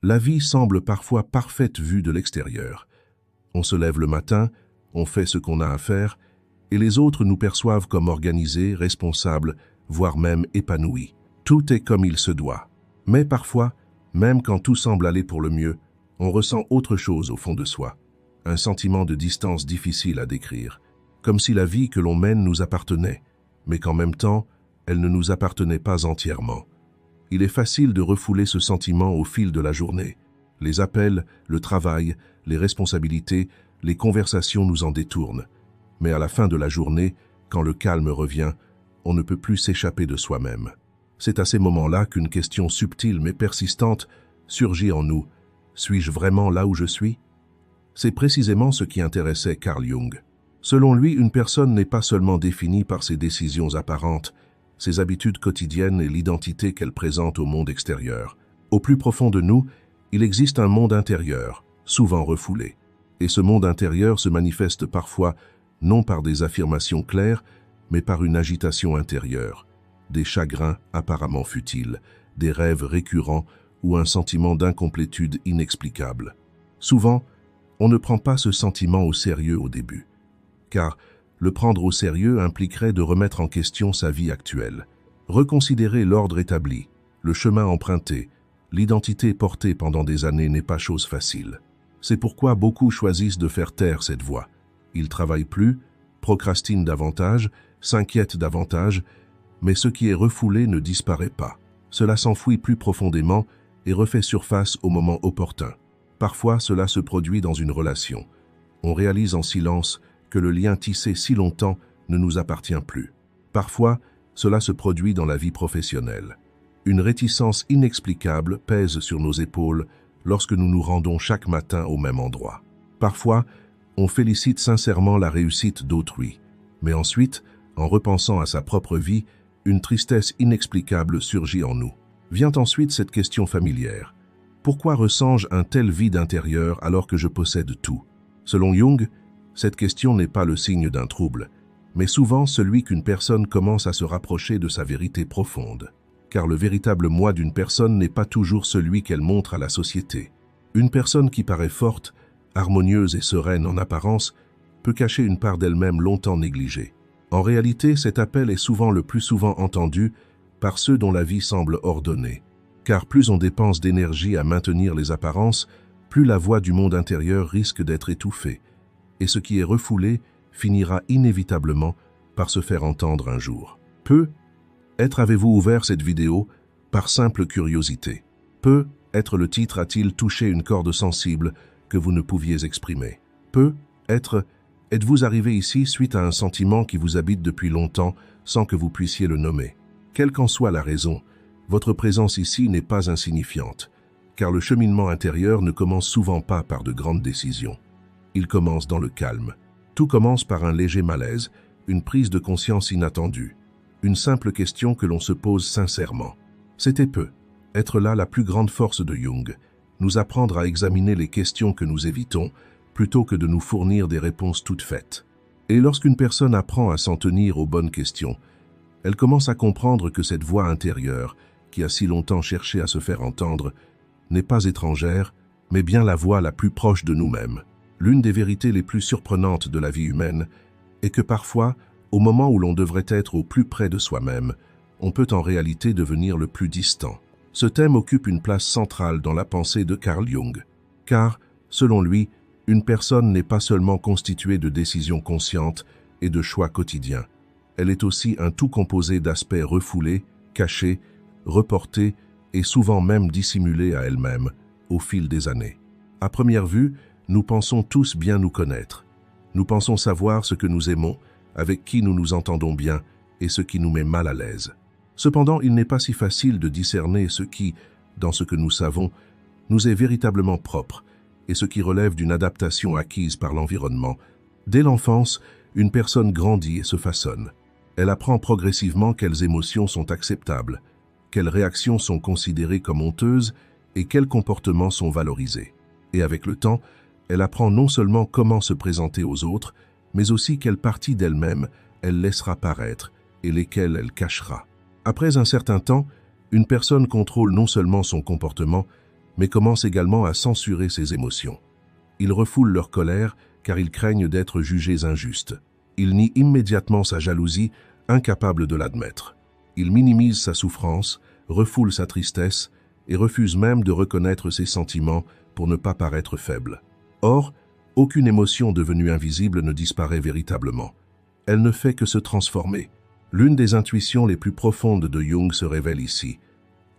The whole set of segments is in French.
La vie semble parfois parfaite vue de l'extérieur. On se lève le matin, on fait ce qu'on a à faire, et les autres nous perçoivent comme organisés, responsables, voire même épanouis. Tout est comme il se doit. Mais parfois, même quand tout semble aller pour le mieux, on ressent autre chose au fond de soi. Un sentiment de distance difficile à décrire. Comme si la vie que l'on mène nous appartenait, mais qu'en même temps, elle ne nous appartenait pas entièrement. Il est facile de refouler ce sentiment au fil de la journée. Les appels, le travail, les responsabilités, les conversations nous en détournent. Mais à la fin de la journée, quand le calme revient, on ne peut plus s'échapper de soi-même. C'est à ces moments-là qu'une question subtile mais persistante surgit en nous. Suis-je vraiment là où je suis? C'est précisément ce qui intéressait Carl Jung. Selon lui, une personne n'est pas seulement définie par ses décisions apparentes, ses habitudes quotidiennes et l'identité qu'elle présente au monde extérieur. Au plus profond de nous, il existe un monde intérieur, souvent refoulé. Et ce monde intérieur se manifeste parfois non par des affirmations claires, mais par une agitation intérieure, des chagrins apparemment futiles, des rêves récurrents ou un sentiment d'incomplétude inexplicable. Souvent, on ne prend pas ce sentiment au sérieux au début, car le prendre au sérieux impliquerait de remettre en question sa vie actuelle, reconsidérer l'ordre établi, le chemin emprunté, l'identité portée pendant des années n'est pas chose facile. C'est pourquoi beaucoup choisissent de faire taire cette voix. Ils travaillent plus, procrastinent davantage, s'inquiètent davantage, mais ce qui est refoulé ne disparaît pas. Cela s'enfouit plus profondément et refait surface au moment opportun. Parfois, cela se produit dans une relation. On réalise en silence que le lien tissé si longtemps ne nous appartient plus. Parfois, cela se produit dans la vie professionnelle. Une réticence inexplicable pèse sur nos épaules lorsque nous nous rendons chaque matin au même endroit. Parfois, on félicite sincèrement la réussite d'autrui, mais ensuite, en repensant à sa propre vie, une tristesse inexplicable surgit en nous. Vient ensuite cette question familière. Pourquoi ressens-je un tel vide intérieur alors que je possède tout? Selon Jung, cette question n'est pas le signe d'un trouble, mais souvent celui qu'une personne commence à se rapprocher de sa vérité profonde. Car le véritable moi d'une personne n'est pas toujours celui qu'elle montre à la société. Une personne qui paraît forte, harmonieuse et sereine en apparence, peut cacher une part d'elle-même longtemps négligée. En réalité, cet appel est souvent le plus souvent entendu par ceux dont la vie semble ordonnée. Car plus on dépense d'énergie à maintenir les apparences, plus la voix du monde intérieur risque d'être étouffée. Et ce qui est refoulé finira inévitablement par se faire entendre un jour. Peut-être avez-vous ouvert cette vidéo par simple curiosité. Peut-être le titre a-t-il touché une corde sensible que vous ne pouviez exprimer. Peut-être êtes-vous arrivé ici suite à un sentiment qui vous habite depuis longtemps sans que vous puissiez le nommer. Quelle qu'en soit la raison, votre présence ici n'est pas insignifiante, car le cheminement intérieur ne commence souvent pas par de grandes décisions. Il commence dans le calme. Tout commence par un léger malaise, une prise de conscience inattendue, une simple question que l'on se pose sincèrement. C'était être là la plus grande force de Jung, nous apprendre à examiner les questions que nous évitons, plutôt que de nous fournir des réponses toutes faites. Et lorsqu'une personne apprend à s'en tenir aux bonnes questions, elle commence à comprendre que cette voix intérieure, qui a si longtemps cherché à se faire entendre, n'est pas étrangère, mais bien la voix la plus proche de nous-mêmes. L'une des vérités les plus surprenantes de la vie humaine est que parfois, au moment où l'on devrait être au plus près de soi-même, on peut en réalité devenir le plus distant. Ce thème occupe une place centrale dans la pensée de Carl Jung, car, selon lui, une personne n'est pas seulement constituée de décisions conscientes et de choix quotidiens. Elle est aussi un tout composé d'aspects refoulés, cachés, reportés et souvent même dissimulés à elle-même au fil des années. À première vue, nous pensons tous bien nous connaître. Nous pensons savoir ce que nous aimons, avec qui nous nous entendons bien et ce qui nous met mal à l'aise. Cependant, il n'est pas si facile de discerner ce qui, dans ce que nous savons, nous est véritablement propre et ce qui relève d'une adaptation acquise par l'environnement. Dès l'enfance, une personne grandit et se façonne. Elle apprend progressivement quelles émotions sont acceptables, quelles réactions sont considérées comme honteuses et quels comportements sont valorisés. Et avec le temps, elle apprend non seulement comment se présenter aux autres, mais aussi quelles parties d'elle-même elle laissera paraître et lesquelles elle cachera. Après un certain temps, une personne contrôle non seulement son comportement, mais commencent également à censurer ses émotions. Ils refoulent leur colère car ils craignent d'être jugés injustes. Il nie immédiatement sa jalousie, incapable de l'admettre. Il minimise sa souffrance, refoule sa tristesse et refuse même de reconnaître ses sentiments pour ne pas paraître faible. Or, aucune émotion devenue invisible ne disparaît véritablement. Elle ne fait que se transformer. L'une des intuitions les plus profondes de Jung se révèle ici.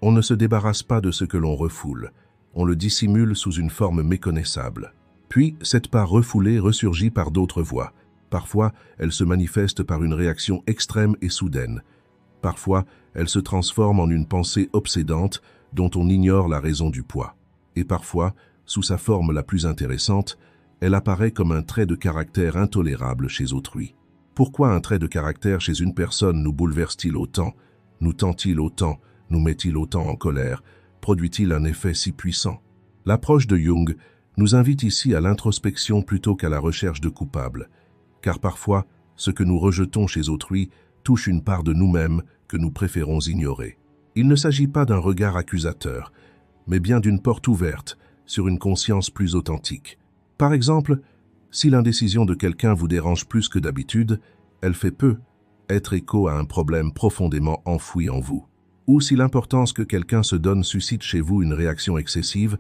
On ne se débarrasse pas de ce que l'on refoule, on le dissimule sous une forme méconnaissable. Puis, cette part refoulée ressurgit par d'autres voies. Parfois, elle se manifeste par une réaction extrême et soudaine. Parfois, elle se transforme en une pensée obsédante dont on ignore la raison du poids. Et parfois, sous sa forme la plus intéressante, elle apparaît comme un trait de caractère intolérable chez autrui. Pourquoi un trait de caractère chez une personne nous bouleverse-t-il autant, nous tend-il autant, nous met-il autant en colère, produit-il un effet si puissant? L'approche de Jung nous invite ici à l'introspection plutôt qu'à la recherche de coupables, car parfois, ce que nous rejetons chez autrui touche une part de nous-mêmes que nous préférons ignorer. Il ne s'agit pas d'un regard accusateur, mais bien d'une porte ouverte sur une conscience plus authentique. Par exemple, si l'indécision de quelqu'un vous dérange plus que d'habitude, elle fait peu être écho à un problème profondément enfoui en vous. Ou si l'importance que quelqu'un se donne suscite chez vous une réaction excessive,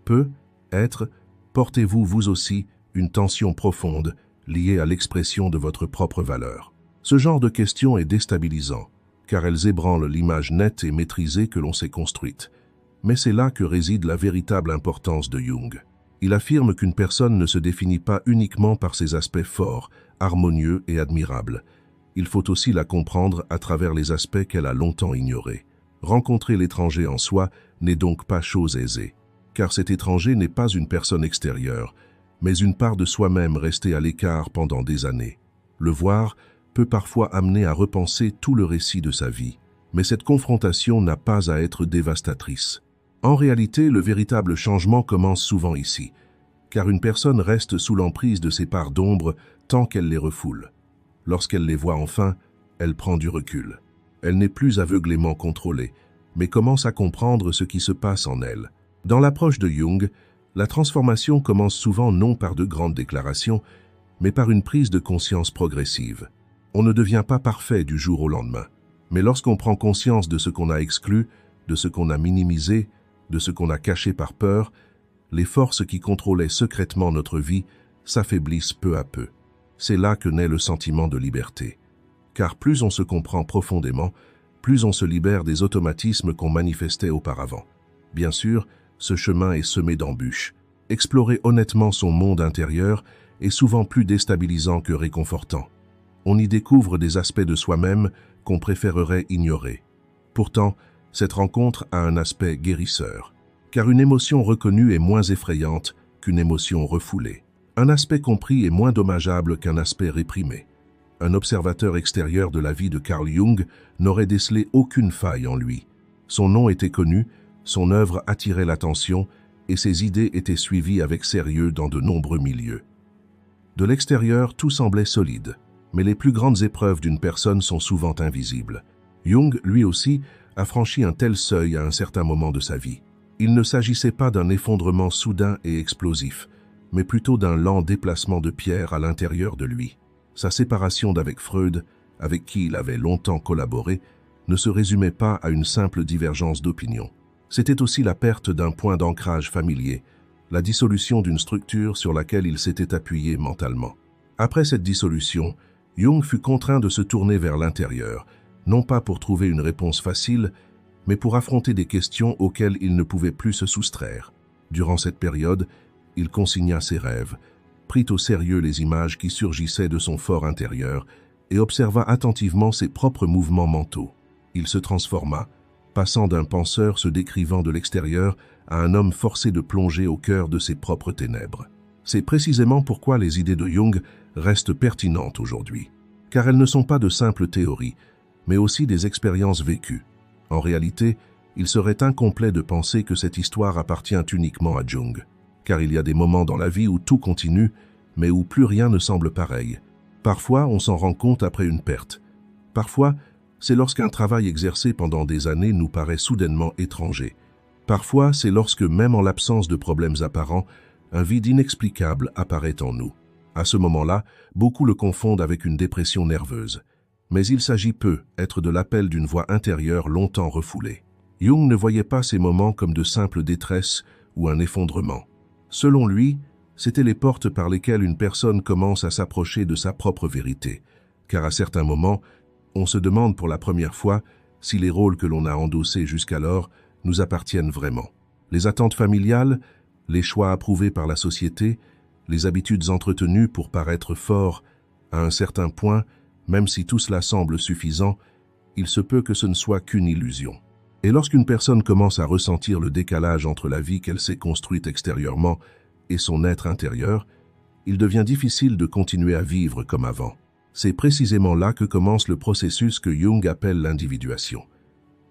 peut être, portez-vous vous aussi une tension profonde liée à l'expression de votre propre valeur. Ce genre de questions est déstabilisant, car elles ébranlent l'image nette et maîtrisée que l'on s'est construite. Mais c'est là que réside la véritable importance de Jung. Il affirme qu'une personne ne se définit pas uniquement par ses aspects forts, harmonieux et admirables. Il faut aussi la comprendre à travers les aspects qu'elle a longtemps ignorés. Rencontrer l'étranger en soi n'est donc pas chose aisée, car cet étranger n'est pas une personne extérieure, mais une part de soi-même restée à l'écart pendant des années. Le voir peut parfois amener à repenser tout le récit de sa vie, mais cette confrontation n'a pas à être dévastatrice. En réalité, le véritable changement commence souvent ici, car une personne reste sous l'emprise de ses parts d'ombre tant qu'elle les refoule. Lorsqu'elle les voit enfin, elle prend du recul. Elle n'est plus aveuglément contrôlée, mais commence à comprendre ce qui se passe en elle. Dans l'approche de Jung, la transformation commence souvent non par de grandes déclarations, mais par une prise de conscience progressive. On ne devient pas parfait du jour au lendemain, mais lorsqu'on prend conscience de ce qu'on a exclu, de ce qu'on a minimisé, de ce qu'on a caché par peur, les forces qui contrôlaient secrètement notre vie s'affaiblissent peu à peu. C'est là que naît le sentiment de liberté. Car plus on se comprend profondément, plus on se libère des automatismes qu'on manifestait auparavant. Bien sûr, ce chemin est semé d'embûches. Explorer honnêtement son monde intérieur est souvent plus déstabilisant que réconfortant. On y découvre des aspects de soi-même qu'on préférerait ignorer. Pourtant, cette rencontre a un aspect guérisseur, car une émotion reconnue est moins effrayante qu'une émotion refoulée. Un aspect compris est moins dommageable qu'un aspect réprimé. Un observateur extérieur de la vie de Carl Jung n'aurait décelé aucune faille en lui. Son nom était connu, son œuvre attirait l'attention et ses idées étaient suivies avec sérieux dans de nombreux milieux. De l'extérieur, tout semblait solide, mais les plus grandes épreuves d'une personne sont souvent invisibles. Jung, lui aussi, a franchi un tel seuil à un certain moment de sa vie. Il ne s'agissait pas d'un effondrement soudain et explosif, mais plutôt d'un lent déplacement de pierre à l'intérieur de lui. Sa séparation d'avec Freud, avec qui il avait longtemps collaboré, ne se résumait pas à une simple divergence d'opinion. C'était aussi la perte d'un point d'ancrage familier, la dissolution d'une structure sur laquelle il s'était appuyé mentalement. Après cette dissolution, Jung fut contraint de se tourner vers l'intérieur, non pas pour trouver une réponse facile, mais pour affronter des questions auxquelles il ne pouvait plus se soustraire. Durant cette période, il consigna ses rêves, prit au sérieux les images qui surgissaient de son fort intérieur et observa attentivement ses propres mouvements mentaux. Il se transforma, passant d'un penseur se décrivant de l'extérieur à un homme forcé de plonger au cœur de ses propres ténèbres. C'est précisément pourquoi les idées de Jung restent pertinentes aujourd'hui, car elles ne sont pas de simples théories, mais aussi des expériences vécues. En réalité, il serait incomplet de penser que cette histoire appartient uniquement à Jung, car il y a des moments dans la vie où tout continue, mais où plus rien ne semble pareil. Parfois, on s'en rend compte après une perte. Parfois, c'est lorsqu'un travail exercé pendant des années nous paraît soudainement étranger. Parfois, c'est lorsque, même en l'absence de problèmes apparents, un vide inexplicable apparaît en nous. À ce moment-là, beaucoup le confondent avec une dépression nerveuse. Mais il s'agit peut-être de l'appel d'une voix intérieure longtemps refoulée. Jung ne voyait pas ces moments comme de simple détresse ou un effondrement. Selon lui, c'étaient les portes par lesquelles une personne commence à s'approcher de sa propre vérité, car à certains moments, on se demande pour la première fois si les rôles que l'on a endossés jusqu'alors nous appartiennent vraiment. Les attentes familiales, les choix approuvés par la société, les habitudes entretenues pour paraître fort à un certain point, même si tout cela semble suffisant, il se peut que ce ne soit qu'une illusion. Et lorsqu'une personne commence à ressentir le décalage entre la vie qu'elle s'est construite extérieurement et son être intérieur, il devient difficile de continuer à vivre comme avant. C'est précisément là que commence le processus que Jung appelle l'individuation.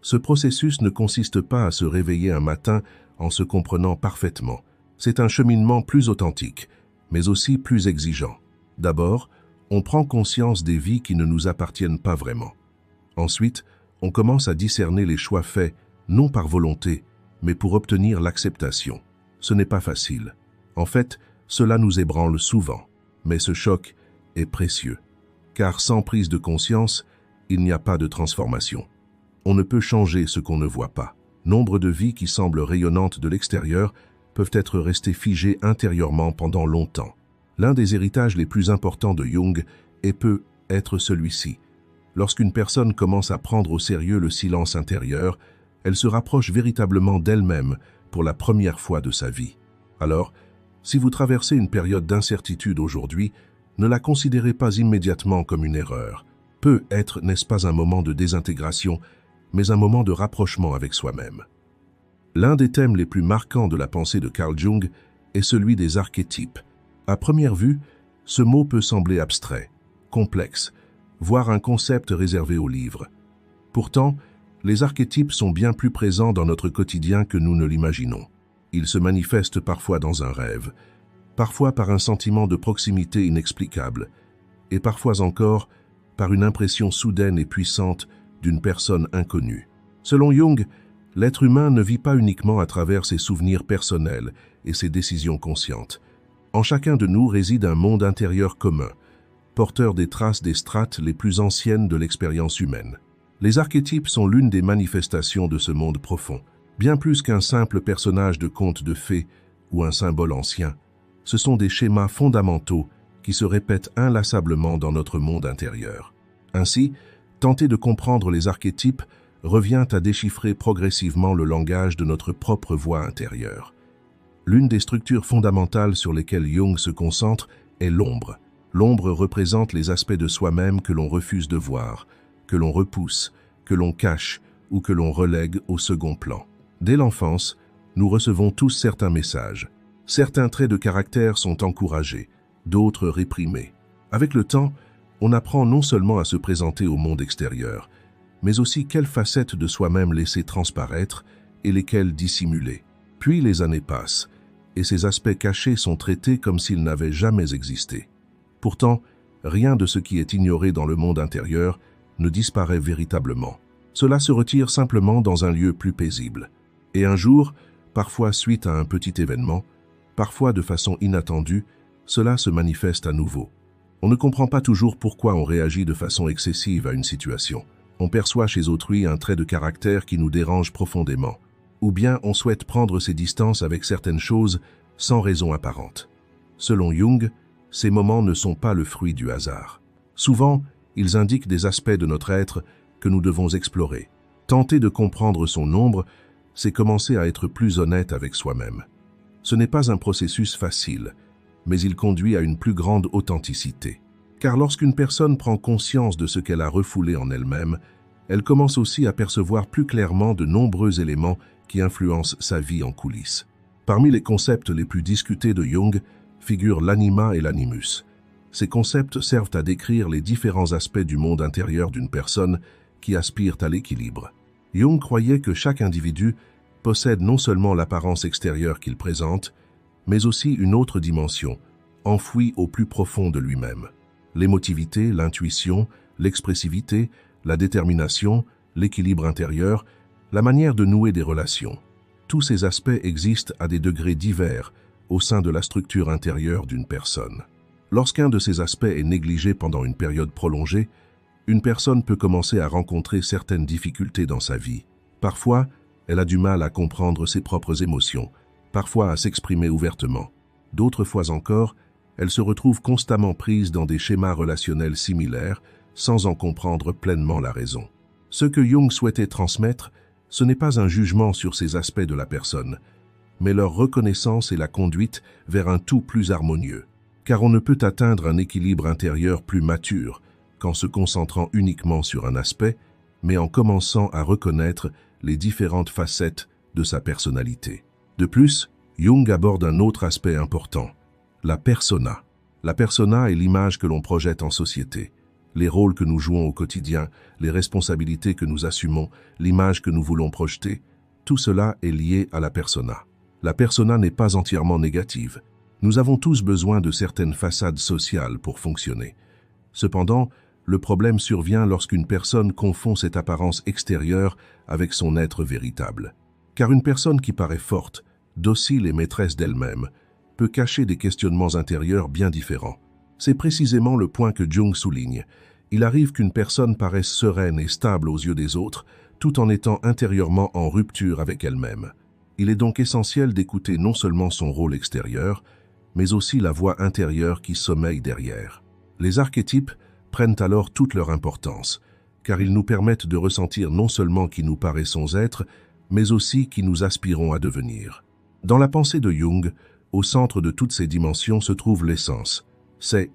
Ce processus ne consiste pas à se réveiller un matin en se comprenant parfaitement. C'est un cheminement plus authentique, mais aussi plus exigeant. D'abord, on prend conscience des vies qui ne nous appartiennent pas vraiment. Ensuite, on commence à discerner les choix faits, non par volonté, mais pour obtenir l'acceptation. Ce n'est pas facile. En fait, cela nous ébranle souvent. Mais ce choc est précieux. Car sans prise de conscience, il n'y a pas de transformation. On ne peut changer ce qu'on ne voit pas. Nombre de vies qui semblent rayonnantes de l'extérieur peuvent être restées figées intérieurement pendant longtemps. L'un des héritages les plus importants de Jung peut être celui-ci. Lorsqu'une personne commence à prendre au sérieux le silence intérieur, elle se rapproche véritablement d'elle-même pour la première fois de sa vie. Alors, si vous traversez une période d'incertitude aujourd'hui, ne la considérez pas immédiatement comme une erreur. Peut-être n'est-ce pas un moment de désintégration, mais un moment de rapprochement avec soi-même. L'un des thèmes les plus marquants de la pensée de Carl Jung est celui des archétypes. À première vue, ce mot peut sembler abstrait, complexe, voire un concept réservé aux livres. Pourtant, les archétypes sont bien plus présents dans notre quotidien que nous ne l'imaginons. Ils se manifestent parfois dans un rêve, parfois par un sentiment de proximité inexplicable, et parfois encore par une impression soudaine et puissante d'une personne inconnue. Selon Jung, l'être humain ne vit pas uniquement à travers ses souvenirs personnels et ses décisions conscientes. En chacun de nous réside un monde intérieur commun, porteur des traces des strates les plus anciennes de l'expérience humaine. Les archétypes sont l'une des manifestations de ce monde profond. Bien plus qu'un simple personnage de conte de fées ou un symbole ancien, ce sont des schémas fondamentaux qui se répètent inlassablement dans notre monde intérieur. Ainsi, tenter de comprendre les archétypes revient à déchiffrer progressivement le langage de notre propre voix intérieure. L'une des structures fondamentales sur lesquelles Jung se concentre est l'ombre. L'ombre représente les aspects de soi-même que l'on refuse de voir, que l'on repousse, que l'on cache ou que l'on relègue au second plan. Dès l'enfance, nous recevons tous certains messages. Certains traits de caractère sont encouragés, d'autres réprimés. Avec le temps, on apprend non seulement à se présenter au monde extérieur, mais aussi quelles facettes de soi-même laisser transparaître et lesquelles dissimuler. Puis les années passent, et ces aspects cachés sont traités comme s'ils n'avaient jamais existé. Pourtant, rien de ce qui est ignoré dans le monde intérieur ne disparaît véritablement. Cela se retire simplement dans un lieu plus paisible. Et un jour, parfois suite à un petit événement, parfois de façon inattendue, cela se manifeste à nouveau. On ne comprend pas toujours pourquoi on réagit de façon excessive à une situation. On perçoit chez autrui un trait de caractère qui nous dérange profondément. Ou bien on souhaite prendre ses distances avec certaines choses sans raison apparente. Selon Jung, ces moments ne sont pas le fruit du hasard. Souvent, ils indiquent des aspects de notre être que nous devons explorer. Tenter de comprendre son ombre, c'est commencer à être plus honnête avec soi-même. Ce n'est pas un processus facile, mais il conduit à une plus grande authenticité. Car lorsqu'une personne prend conscience de ce qu'elle a refoulé en elle-même, elle commence aussi à percevoir plus clairement de nombreux éléments qui influencent sa vie en coulisses. Parmi les concepts les plus discutés de Jung figurent l'anima et l'animus. Ces concepts servent à décrire les différents aspects du monde intérieur d'une personne qui aspire à l'équilibre. Jung croyait que chaque individu possède non seulement l'apparence extérieure qu'il présente, mais aussi une autre dimension, enfouie au plus profond de lui-même. L'émotivité, l'intuition, l'expressivité, la détermination, l'équilibre intérieur, la manière de nouer des relations. tous ces aspects existent à des degrés divers au sein de la structure intérieure d'une personne. Lorsqu'un de ces aspects est négligé pendant une période prolongée, une personne peut commencer à rencontrer certaines difficultés dans sa vie. Parfois, elle a du mal à comprendre ses propres émotions, parfois à s'exprimer ouvertement. D'autres fois encore, elle se retrouve constamment prise dans des schémas relationnels similaires sans en comprendre pleinement la raison. Ce que Jung souhaitait transmettre, ce n'est pas un jugement sur ces aspects de la personne, mais leur reconnaissance et la conduite vers un tout plus harmonieux. Car on ne peut atteindre un équilibre intérieur plus mature qu'en se concentrant uniquement sur un aspect, mais en commençant à reconnaître les différentes facettes de sa personnalité. De plus, Jung aborde un autre aspect important, la persona. La persona est l'image que l'on projette en société. Les rôles que nous jouons au quotidien, les responsabilités que nous assumons, l'image que nous voulons projeter, tout cela est lié à la persona. La persona n'est pas entièrement négative. Nous avons tous besoin de certaines façades sociales pour fonctionner. Cependant, le problème survient lorsqu'une personne confond cette apparence extérieure avec son être véritable. Car une personne qui paraît forte, docile et maîtresse d'elle-même, peut cacher des questionnements intérieurs bien différents. C'est précisément le point que Jung souligne. Il arrive qu'une personne paraisse sereine et stable aux yeux des autres, tout en étant intérieurement en rupture avec elle-même. Il est donc essentiel d'écouter non seulement son rôle extérieur, mais aussi la voix intérieure qui sommeille derrière. Les archétypes prennent alors toute leur importance, car ils nous permettent de ressentir non seulement qui nous paraissons être, mais aussi qui nous aspirons à devenir. Dans la pensée de Jung, au centre de toutes ces dimensions se trouve l'essence. C'est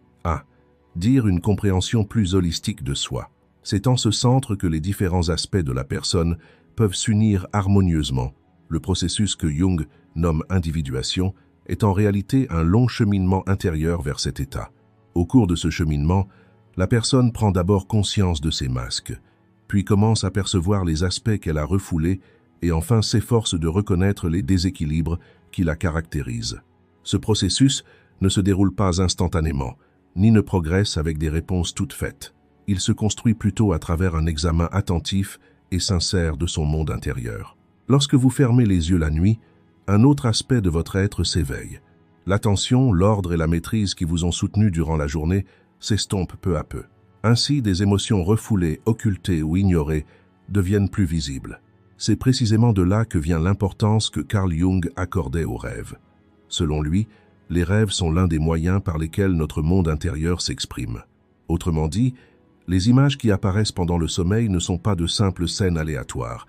dire une compréhension plus holistique de soi. C'est en ce centre que les différents aspects de la personne peuvent s'unir harmonieusement. Le processus que Jung nomme individuation est en réalité un long cheminement intérieur vers cet état. Au cours de ce cheminement, la personne prend d'abord conscience de ses masques, puis commence à percevoir les aspects qu'elle a refoulés et enfin s'efforce de reconnaître les déséquilibres qui la caractérisent. Ce processus ne se déroule pas instantanément, ni ne progresse avec des réponses toutes faites. Il se construit plutôt à travers un examen attentif et sincère de son monde intérieur. Lorsque vous fermez les yeux la nuit, un autre aspect de votre être s'éveille. L'attention, l'ordre et la maîtrise qui vous ont soutenu durant la journée s'estompent peu à peu. Ainsi, des émotions refoulées, occultées ou ignorées deviennent plus visibles. C'est précisément de là que vient l'importance que Carl Jung accordait aux rêves. Selon lui, les rêves sont l'un des moyens par lesquels notre monde intérieur s'exprime. Autrement dit, les images qui apparaissent pendant le sommeil ne sont pas de simples scènes aléatoires,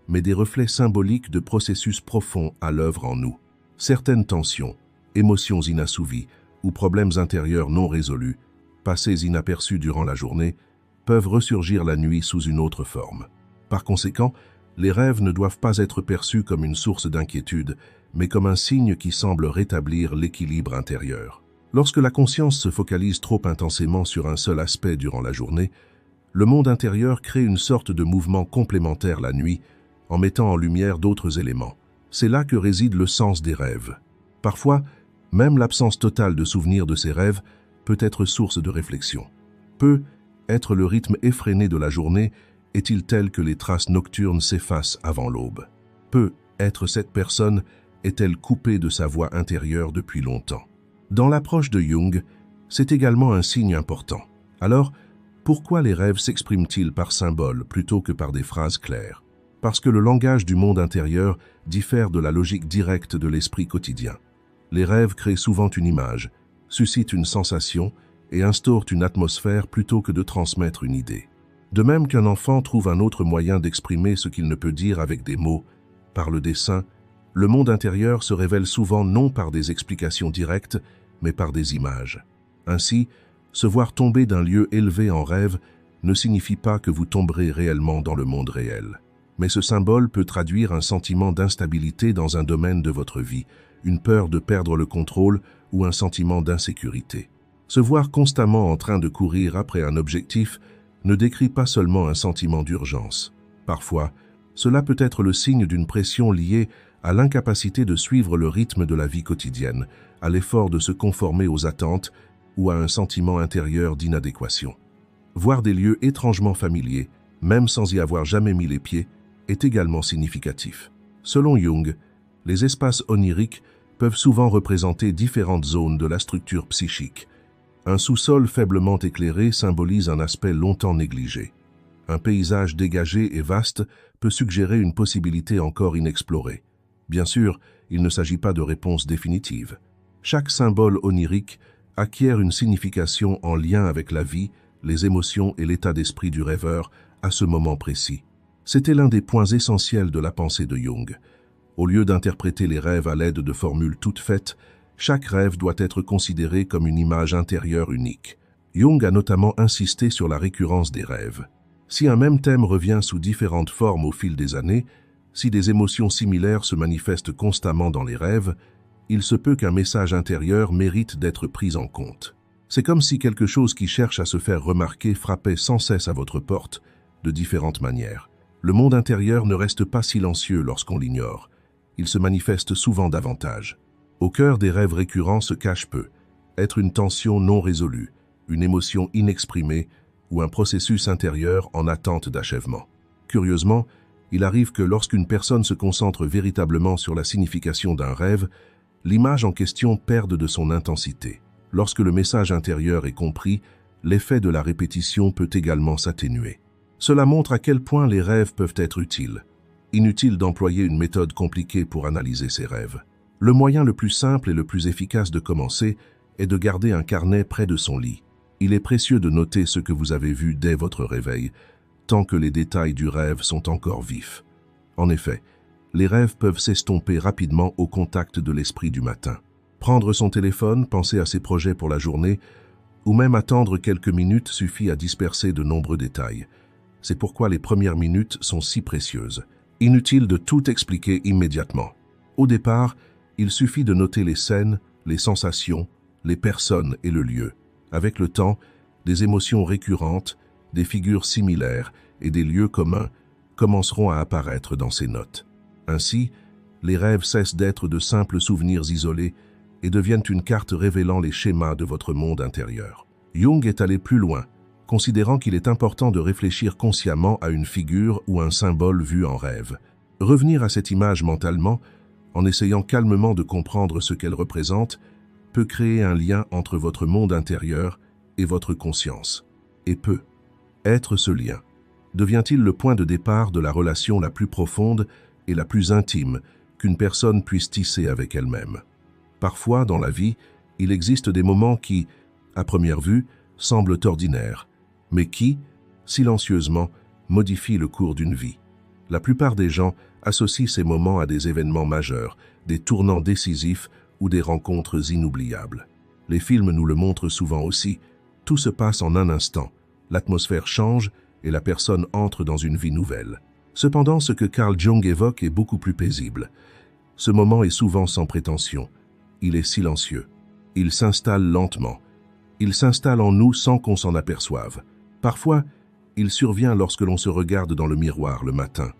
mais des reflets symboliques de processus profonds à l'œuvre en nous. Certaines tensions, émotions inassouvies ou problèmes intérieurs non résolus, passés inaperçus durant la journée, peuvent ressurgir la nuit sous une autre forme. Par conséquent, les rêves ne doivent pas être perçus comme une source d'inquiétude, mais comme un signe qui semble rétablir l'équilibre intérieur. Lorsque la conscience se focalise trop intensément sur un seul aspect durant la journée, le monde intérieur crée une sorte de mouvement complémentaire la nuit, en mettant en lumière d'autres éléments. C'est là que réside le sens des rêves. Parfois, même l'absence totale de souvenir de ces rêves peut être source de réflexion. Peut être le rythme effréné de la journée est-il tel que les traces nocturnes s'effacent avant l'aube. Peut être cette personne est-elle coupée de sa voix intérieure depuis longtemps. Dans l'approche de Jung, c'est également un signe important. Alors, pourquoi les rêves s'expriment-ils par symboles plutôt que par des phrases claires? Parce que le langage du monde intérieur diffère de la logique directe de l'esprit quotidien. Les rêves créent souvent une image, suscitent une sensation et instaurent une atmosphère plutôt que de transmettre une idée. De même qu'un enfant trouve un autre moyen d'exprimer ce qu'il ne peut dire avec des mots, par le dessin, le monde intérieur se révèle souvent non par des explications directes, mais par des images. Ainsi, se voir tomber d'un lieu élevé en rêve ne signifie pas que vous tomberez réellement dans le monde réel. Mais ce symbole peut traduire un sentiment d'instabilité dans un domaine de votre vie, une peur de perdre le contrôle ou un sentiment d'insécurité. Se voir constamment en train de courir après un objectif ne décrit pas seulement un sentiment d'urgence. Parfois, cela peut être le signe d'une pression liée à l'incapacité de suivre le rythme de la vie quotidienne, à l'effort de se conformer aux attentes ou à un sentiment intérieur d'inadéquation. Voir des lieux étrangement familiers, même sans y avoir jamais mis les pieds, est également significatif. Selon Jung, Les espaces oniriques peuvent souvent représenter différentes zones de la structure psychique. Un sous-sol faiblement éclairé symbolise un aspect longtemps négligé. Un paysage dégagé et vaste peut suggérer une possibilité encore inexplorée. Bien sûr, il ne s'agit pas de réponse définitive. Chaque symbole onirique acquiert une signification en lien avec la vie, les émotions et l'état d'esprit du rêveur à ce moment précis. C'était l'un des points essentiels de la pensée de Jung. Au lieu d'interpréter les rêves à l'aide de formules toutes faites, chaque rêve doit être considéré comme une image intérieure unique. Jung a notamment insisté sur la récurrence des rêves. Si un même thème revient sous différentes formes au fil des années, si des émotions similaires se manifestent constamment dans les rêves, il se peut qu'un message intérieur mérite d'être pris en compte. C'est comme si quelque chose qui cherche à se faire remarquer frappait sans cesse à votre porte, de différentes manières. Le monde intérieur ne reste pas silencieux lorsqu'on l'ignore. Il se manifeste souvent davantage. Au cœur des rêves récurrents se cache peu être une tension non résolue, une émotion inexprimée ou un processus intérieur en attente d'achèvement. Curieusement, il arrive que lorsqu'une personne se concentre véritablement sur la signification d'un rêve, l'image en question perde de son intensité. Lorsque le message intérieur est compris, l'effet de la répétition peut également s'atténuer. Cela montre à quel point les rêves peuvent être utiles. Inutile d'employer une méthode compliquée pour analyser ces rêves. Le moyen le plus simple et le plus efficace de commencer est de garder un carnet près de son lit. Il est précieux de noter ce que vous avez vu dès votre réveil, tant que les détails du rêve sont encore vifs. En effet, les rêves peuvent s'estomper rapidement au contact de l'esprit du matin. Prendre son téléphone, penser à ses projets pour la journée, ou même attendre quelques minutes suffit à disperser de nombreux détails. C'est pourquoi les premières minutes sont si précieuses. Inutile de tout expliquer immédiatement. Au départ, il suffit de noter les scènes, les sensations, les personnes et le lieu. Avec le temps, des émotions récurrentes, des figures similaires et des lieux communs commenceront à apparaître dans ces notes. Ainsi, les rêves cessent d'être de simples souvenirs isolés et deviennent une carte révélant les schémas de votre monde intérieur. Jung est allé plus loin, considérant qu'il est important de réfléchir consciemment à une figure ou un symbole vu en rêve. Revenir à cette image mentalement, en essayant calmement de comprendre ce qu'elle représente, peut créer un lien entre votre monde intérieur et votre conscience. Et peut être ce lien. Devient-il le point de départ de la relation la plus profonde et la plus intime qu'une personne puisse tisser avec elle-même. Parfois, dans la vie, il existe des moments qui, à première vue, semblent ordinaires, mais qui, silencieusement, modifient le cours d'une vie. La plupart des gens associent ces moments à des événements majeurs, des tournants décisifs ou des rencontres inoubliables. Les films nous le montrent souvent aussi. Tout se passe en un instant. L'atmosphère change et la personne entre dans une vie nouvelle. Cependant, ce que Carl Jung évoque est beaucoup plus paisible. Ce moment est souvent sans prétention. Il est silencieux. Il s'installe lentement. Il s'installe en nous sans qu'on s'en aperçoive. Parfois, il survient lorsque l'on se regarde dans le miroir le matin.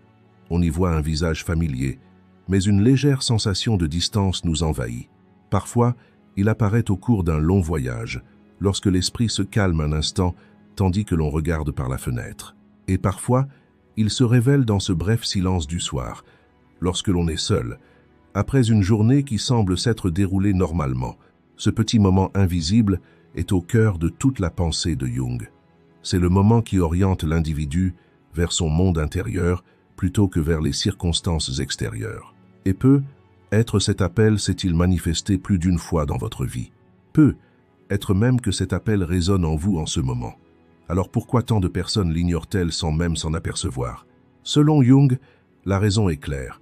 On y voit un visage familier, mais une légère sensation de distance nous envahit. Parfois, il apparaît au cours d'un long voyage, lorsque l'esprit se calme un instant, tandis que l'on regarde par la fenêtre. Et parfois, il se révèle dans ce bref silence du soir, lorsque l'on est seul, après une journée qui semble s'être déroulée normalement. Ce petit moment invisible est au cœur de toute la pensée de Jung. C'est le moment qui oriente l'individu vers son monde intérieur plutôt que vers les circonstances extérieures. Et peu, être cet appel s'est-il manifesté plus d'une fois dans votre vie. Peu, être même que cet appel résonne en vous en ce moment. Alors pourquoi tant de personnes l'ignorent-elles sans même s'en apercevoir? Selon Jung, la raison est claire.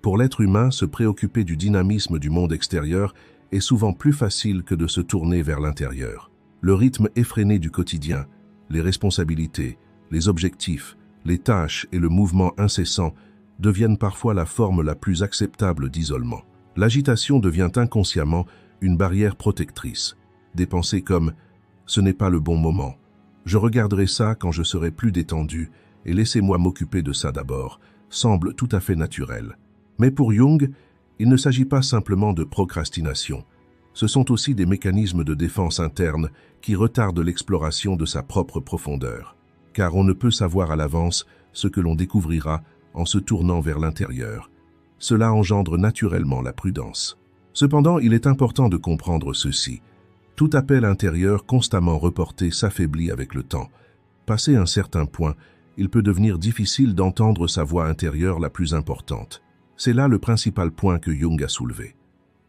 Pour l'être humain, se préoccuper du dynamisme du monde extérieur est souvent plus facile que de se tourner vers l'intérieur. Le rythme effréné du quotidien, les responsabilités, les objectifs, les tâches et le mouvement incessant deviennent parfois la forme la plus acceptable d'isolement. L'agitation devient inconsciemment une barrière protectrice. Des pensées comme « ce n'est pas le bon moment »,« je regarderai ça quand je serai plus détendu et laissez-moi m'occuper de ça d'abord » semblent tout à fait naturelles. Mais pour Jung, il ne s'agit pas simplement de procrastination. Ce sont aussi des mécanismes de défense interne qui retardent l'exploration de sa propre profondeur. Car on ne peut savoir à l'avance ce que l'on découvrira en se tournant vers l'intérieur. cela engendre naturellement la prudence. Cependant, il est important de comprendre ceci. Tout appel intérieur constamment reporté s'affaiblit avec le temps. Passé un certain point, il peut devenir difficile d'entendre sa voix intérieure la plus importante. C'est là le principal point que Jung a soulevé.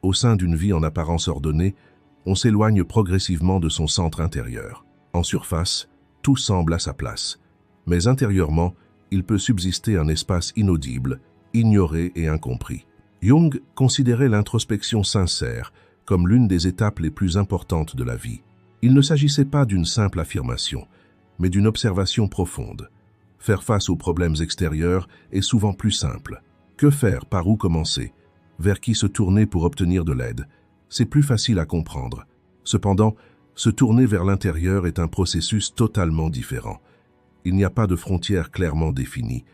Au sein d'une vie en apparence ordonnée, on s'éloigne progressivement de son centre intérieur. En surface, tout semble à sa place. Mais intérieurement, il peut subsister un espace inaudible, ignoré et incompris. Jung considérait l'introspection sincère comme l'une des étapes les plus importantes de la vie. Il ne s'agissait pas d'une simple affirmation, mais d'une observation profonde. Faire face aux problèmes extérieurs est souvent plus simple. Que faire, par où commencer? Vers qui se tourner pour obtenir de l'aide? C'est plus facile à comprendre. Cependant, se tourner vers l'intérieur est un processus totalement différent. Il n'y a pas de frontières clairement définies.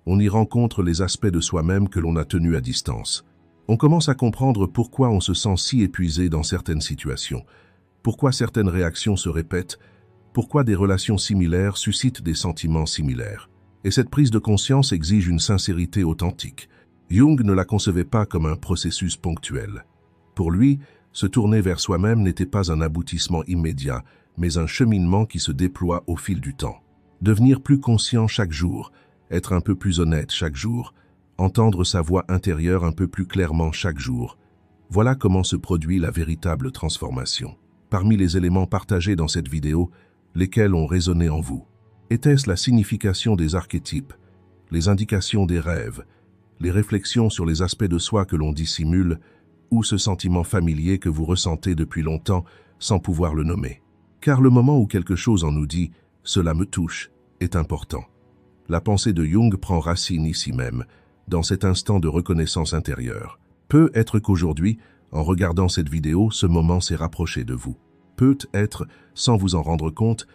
On y rencontre les aspects de soi-même que l'on a tenus à distance. On commence à comprendre pourquoi on se sent si épuisé dans certaines situations, pourquoi certaines réactions se répètent, pourquoi des relations similaires suscitent des sentiments similaires. Et cette prise de conscience exige une sincérité authentique. Jung ne la concevait pas comme un processus ponctuel. Pour lui, se tourner vers soi-même n'était pas un aboutissement immédiat, mais un cheminement qui se déploie au fil du temps. Devenir plus conscient chaque jour, être un peu plus honnête chaque jour, entendre sa voix intérieure un peu plus clairement chaque jour. Voilà comment se produit la véritable transformation. Parmi les éléments partagés dans cette vidéo, lesquels ont résonné en vous? Était-ce la signification des archétypes, les indications des rêves, les réflexions sur les aspects de soi que l'on dissimule, ou ce sentiment familier que vous ressentez depuis longtemps sans pouvoir le nommer? Car le moment où quelque chose en nous dit « cela me touche » est important. La pensée de Jung prend racine ici même, dans cet instant de reconnaissance intérieure. Peut être qu'aujourd'hui, en regardant cette vidéo, ce moment s'est rapproché de vous. Peut-être, sans vous en rendre compte,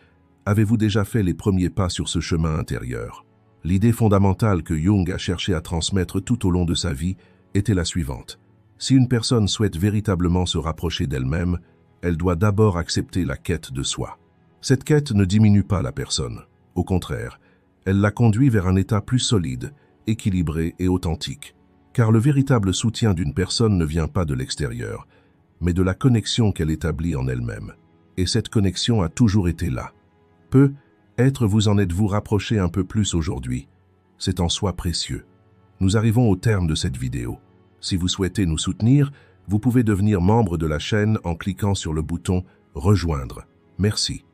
avez-vous déjà fait les premiers pas sur ce chemin intérieur. L'idée fondamentale que Jung a cherché à transmettre tout au long de sa vie était la suivante. Si une personne souhaite véritablement se rapprocher d'elle-même, elle doit d'abord accepter la quête de soi. Cette quête ne diminue pas la personne. Au contraire, elle la conduit vers un état plus solide, équilibré et authentique. Car le véritable soutien d'une personne ne vient pas de l'extérieur, mais de la connexion qu'elle établit en elle-même. Et cette connexion a toujours été là. Peut-être vous en êtes-vous rapproché un peu plus aujourd'hui. C'est en soi précieux. Nous arrivons au terme de cette vidéo. Si vous souhaitez nous soutenir, vous pouvez devenir membre de la chaîne en cliquant sur le bouton « Rejoindre ». Merci.